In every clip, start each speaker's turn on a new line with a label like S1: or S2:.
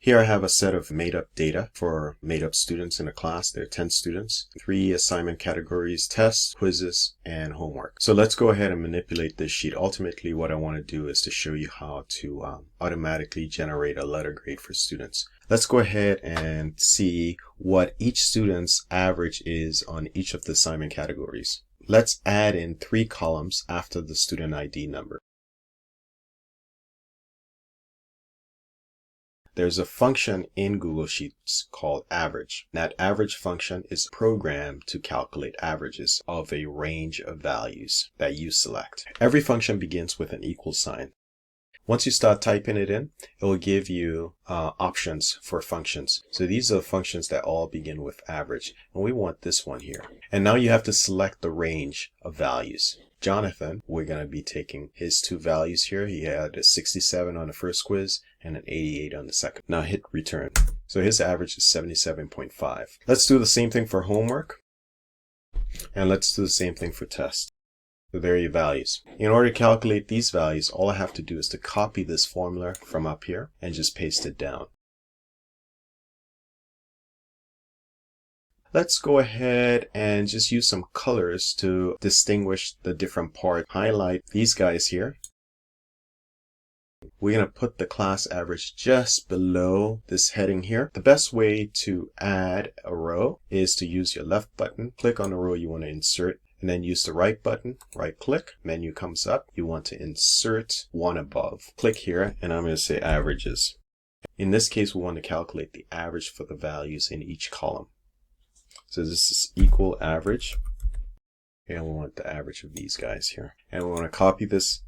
S1: Here I have a set of made-up data for made-up students in a class. There are 10 students, 3 assignment categories: tests, quizzes, and homework. So let's go ahead and manipulate this sheet. Ultimately, what I want to do is to show you how to automatically generate a letter grade for students. Let's go ahead and see what each student's average is on each of the assignment categories. Let's add in 3 columns after the student ID number. There's a function in Google Sheets called average. That average function is programmed to calculate averages of a range of values that you select. Every function begins with an equal sign. Once you start typing it in, it will give you options for functions. So these are the functions that all begin with average, and we want this one here. And now you have to select the range of values. Jonathan, we're going to be taking his 2 values here. He had a 67 on the first quiz and an 88 on the second. Now hit return. So his average is 77.5. Let's do the same thing for homework. And let's do the same thing for test. So there are your values. In order to calculate these values, all I have to do is to copy this formula from up here and just paste it down. Let's go ahead and just use some colors to distinguish the different parts. Highlight these guys here. We're going to put the class average just below this heading here. The best way to add a row is to use your left button, click on the row you want to insert, and then use the right button, right click, menu comes up. You want to insert one above. Click here, and I'm going to say averages. In this case, we want to calculate the average for the values in each column. So this is equal average, and we want the average of these guys here. And we want to copy this,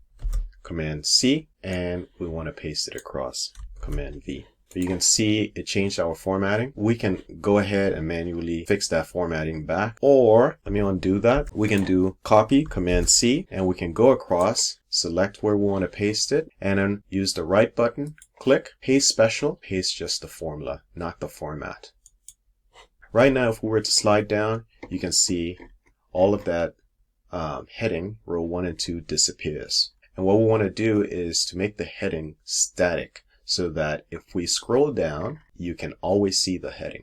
S1: Command C, and we want to paste it across, Command V. So you can see it changed our formatting. We can go ahead and manually fix that formatting back, or let me undo that. We can do copy, Command C, and we can go across, select where we want to paste it, and then use the right button, click, paste special, paste just the formula, not the format. Right now, if we were to slide down, you can see all of that heading, row 1 and 2, disappears. And what we want to do is to make the heading static so that if we scroll down, you can always see the heading.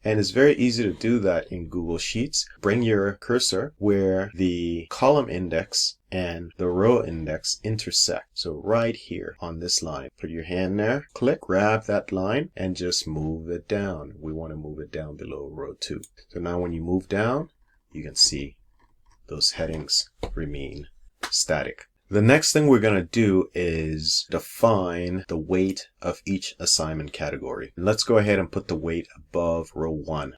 S1: And it's very easy to do that in Google Sheets. Bring your cursor where the column index and the row index intersect. So right here on this line, put your hand there, click, grab that line, and just move it down. We want to move it down below row 2. So now when you move down, you can see those headings remain static. The next thing we're going to do is define the weight of each assignment category. Let's go ahead and put the weight above row 1.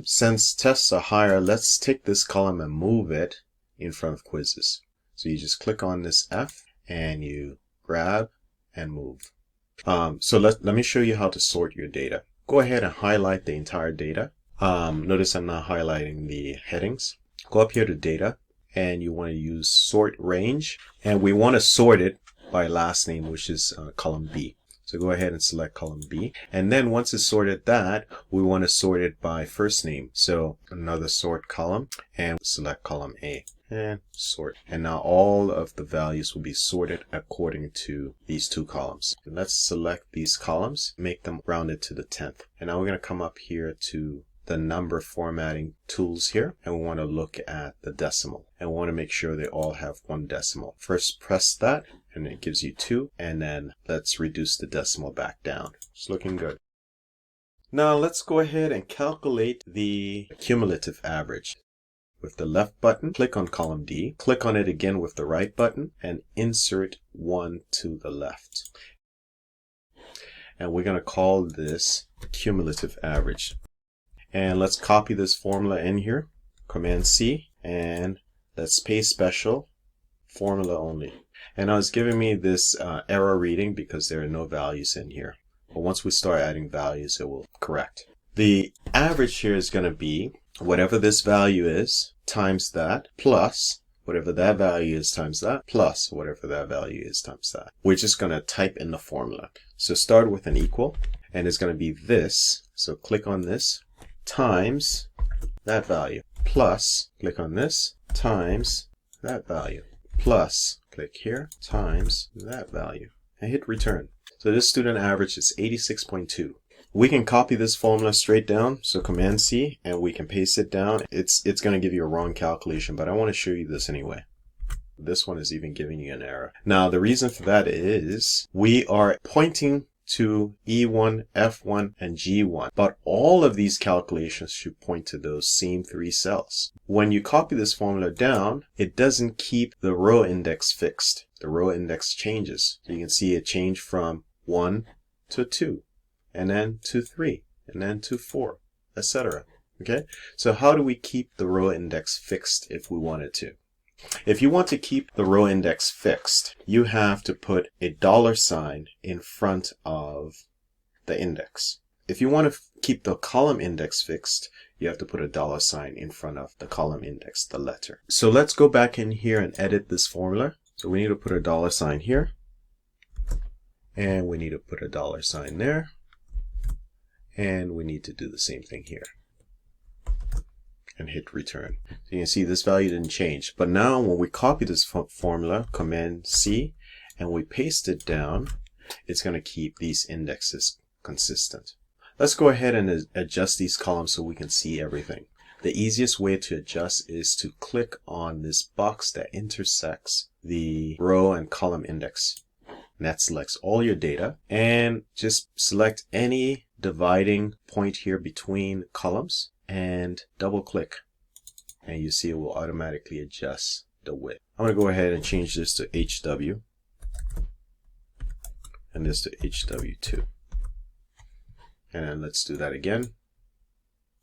S1: Since tests are higher, let's take this column and move it in front of quizzes. So you just click on this F and you grab and move. So let me show you how to sort your data. Go ahead and highlight the entire data. Notice I'm not highlighting the headings. Go up here to data, and you want to use sort range, and we want to sort it by last name, which is column B. So go ahead and select column B, and then once it's sorted that, we want to sort it by first name. So another sort column, and select column A and sort. And now all of the values will be sorted according to these 2 columns. And let's select these columns, make them rounded to the 10th. And now we're going to come up here to the number formatting tools here, and we want to look at the decimal, and we want to make sure they all have 1 decimal. First press that and it gives you 2, and then let's reduce the decimal back down. It's looking good. Now let's go ahead and calculate the cumulative average. With the left button, click on column D, click on it again with the right button, and insert 1 to the left. And we're going to call this cumulative average. And let's copy this formula in here, Command C, and let's paste special, formula only. And now it's giving me this error reading because there are no values in here. But once we start adding values, it will correct. The average here is going to be whatever this value is times that plus whatever that value is times that plus whatever that value is times that. We're just going to type in the formula. So start with an equal, and it's going to be this. So click on this, times that value, plus, click on this, times that value, plus, click here, times that value. and hit return. So this student average is 86.2. We can copy this formula straight down, so Command C, and we can paste it down. It's going to give you a wrong calculation, but I want to show you this anyway. This one is even giving you an error. Now, the reason for that is we are pointing to E1, F1, and G1, but all of these calculations should point to those same 3 cells. When you copy this formula down, it doesn't keep the row index fixed. The row index changes. So you can see it change from 1 to 2, and then to 3, and then to 4, etc. Okay? So how do we keep the row index fixed if we wanted to? If you want to keep the row index fixed, you have to put a $ in front of the index. If you want to keep the column index fixed, you have to put a $ in front of the column index, the letter. So let's go back in here and edit this formula. So we need to put a $ here, and we need to put a $ there, and we need to do the same thing here. And hit return. So you can see this value didn't change. But now when we copy this formula, Command C, and we paste it down, it's going to keep these indexes consistent. Let's go ahead and adjust these columns so we can see everything. The easiest way to adjust is to click on this box that intersects the row and column index. And that selects all your data, and just select any dividing point here between columns and double click, and you see it will automatically adjust the width. I'm going to go ahead and change this to HW and this to HW2, and then let's do that again.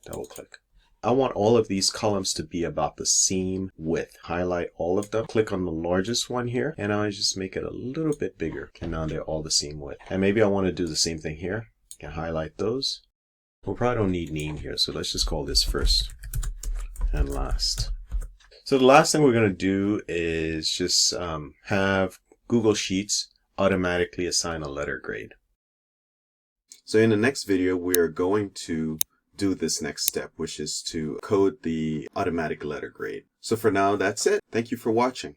S1: Double click. I want all of these columns to be about the same width. Highlight all of them, click on the largest one here, and I'll just make it a little bit bigger, and now they're all the same width. And maybe I want to do the same thing here. I can highlight those. We probably don't need name here, so let's just call this first and last. So the last thing we're going to do is just have Google Sheets automatically assign a letter grade. So in the next video, we're going to do this next step, which is to code the automatic letter grade. So for now, that's it. Thank you for watching.